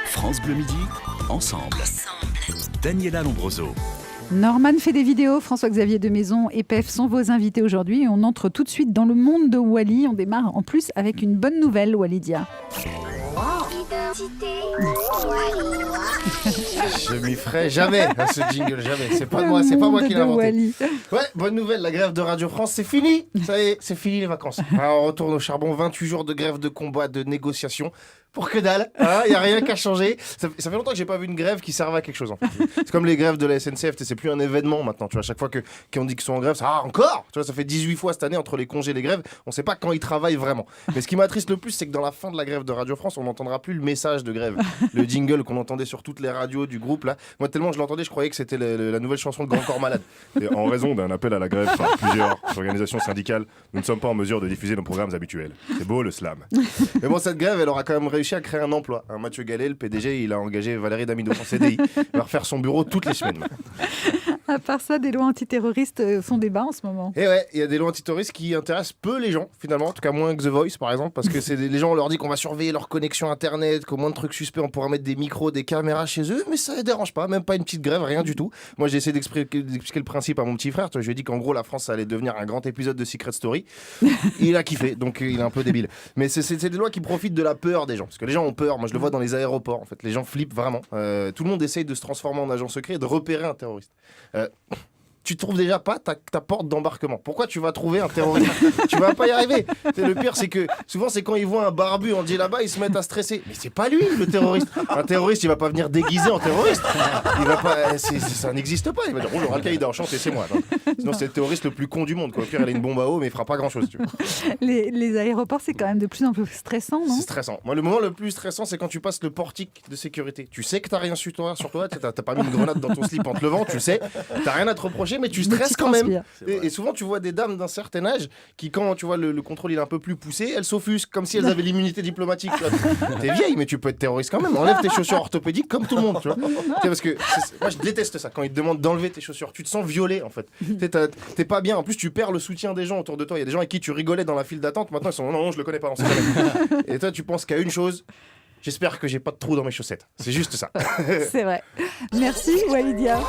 France Bleu Midi, ensemble. Daniela Lombroso. Norman fait des vidéos, François-Xavier de Maison et Pef sont vos invités aujourd'hui. Et on entre tout de suite dans le monde de Wally. On démarre en plus avec une bonne nouvelle, Walidia. Je m'y ferai jamais à ce jingle, jamais. C'est pas moi qui l'ai inventé. Wally. Ouais, bonne nouvelle, la grève de Radio France, c'est fini. Ça y est, c'est fini les vacances. Alors, on retourne au charbon, 28 jours de grève, de combat, de négociation. Pour que dalle, il n'y a rien qu'à changer. Ça fait longtemps que j'ai pas vu une grève qui servait à quelque chose. En fait. C'est comme les grèves de la SNCF, c'est plus un événement maintenant. Tu vois, à chaque fois qu'on dit qu'ils sont en grève, encore. Tu vois, ça fait 18 fois cette année entre les congés et les grèves. On ne sait pas quand ils travaillent vraiment. Mais ce qui m'attriste le plus, c'est que dans la fin de la grève de Radio France, on n'entendra plus le message de grève, le jingle qu'on entendait sur toutes les radios du groupe là. Moi, tellement je l'entendais, je croyais que c'était la nouvelle chanson de Grand Corps Malade. Et en raison d'un appel à la grève par plusieurs organisations syndicales, nous ne sommes pas en mesure de diffuser nos programmes habituels. C'est beau le slam. Mais bon, cette grève, elle aura quand même réussi à créer un emploi. Mathieu Gallet, le PDG, il a engagé Valérie Damido en CDI. Il va refaire son bureau toutes les semaines. À part ça, des lois antiterroristes font débat en ce moment. Et ouais, il y a des lois antiterroristes qui intéressent peu les gens, finalement, en tout cas moins que The Voice, par exemple, parce que les gens, on leur dit qu'on va surveiller leur connexion Internet, qu'au moins de trucs suspects, on pourra mettre des micros, des caméras chez eux, mais ça ne dérange pas, même pas une petite grève, rien du tout. Moi, j'ai essayé d'expliquer le principe à mon petit frère. Je lui ai dit qu'en gros, la France, ça allait devenir un grand épisode de Secret Story. Il a kiffé, donc il est un peu débile. Mais c'est des lois qui profitent de la peur des gens, parce que les gens ont peur. Moi, je le vois dans les aéroports, en fait. Les gens flippent vraiment. Tout le monde essaye de se transformer en agent secret et de repérer un terroriste. Tu trouves déjà pas ta porte d'embarquement. Pourquoi tu vas trouver un terroriste? Tu vas pas y arriver. Le pire, c'est que souvent, c'est quand ils voient un barbu en là-bas, ils se mettent à stresser. Mais c'est pas lui, le terroriste. Un terroriste, il va pas venir déguisé en terroriste. Il va pas, ça n'existe pas. Il va dire bonjour, Al-Qaïda, enchanté, c'est moi. Sinon, c'est le terroriste le plus con du monde. Quoi. Au pire, il a une bombe à eau, mais il fera pas grand-chose. Tu vois. Les aéroports, c'est quand même de plus en plus stressant, non? C'est stressant. Moi, le moment le plus stressant, c'est quand tu passes le portique de sécurité. Tu sais que t'as rien sur toi, t'as pas mis une grenade dans ton slip en te levant, tu le sais. T'as rien à te reprocher, mais tu stresses quand même. Et souvent, tu vois des dames d'un certain âge qui, quand tu vois le contrôle il est un peu plus poussé, elles s'offusquent comme si elles avaient l'immunité diplomatique. T'es vieille, mais tu peux être terroriste quand même. Enlève tes chaussures orthopédiques comme tout le monde. Tu vois. Parce que moi, je déteste ça quand ils te demandent d'enlever tes chaussures. Tu te sens violé en fait. T'es pas bien. En plus, tu perds le soutien des gens autour de toi. Il y a des gens avec qui tu rigolais dans la file d'attente. Maintenant, ils sont non, je le connais pas. On sait jamais. Et toi, tu penses qu'à une chose. J'espère que j'ai pas de trous dans mes chaussettes. C'est juste ça. C'est vrai. Merci, Walidia.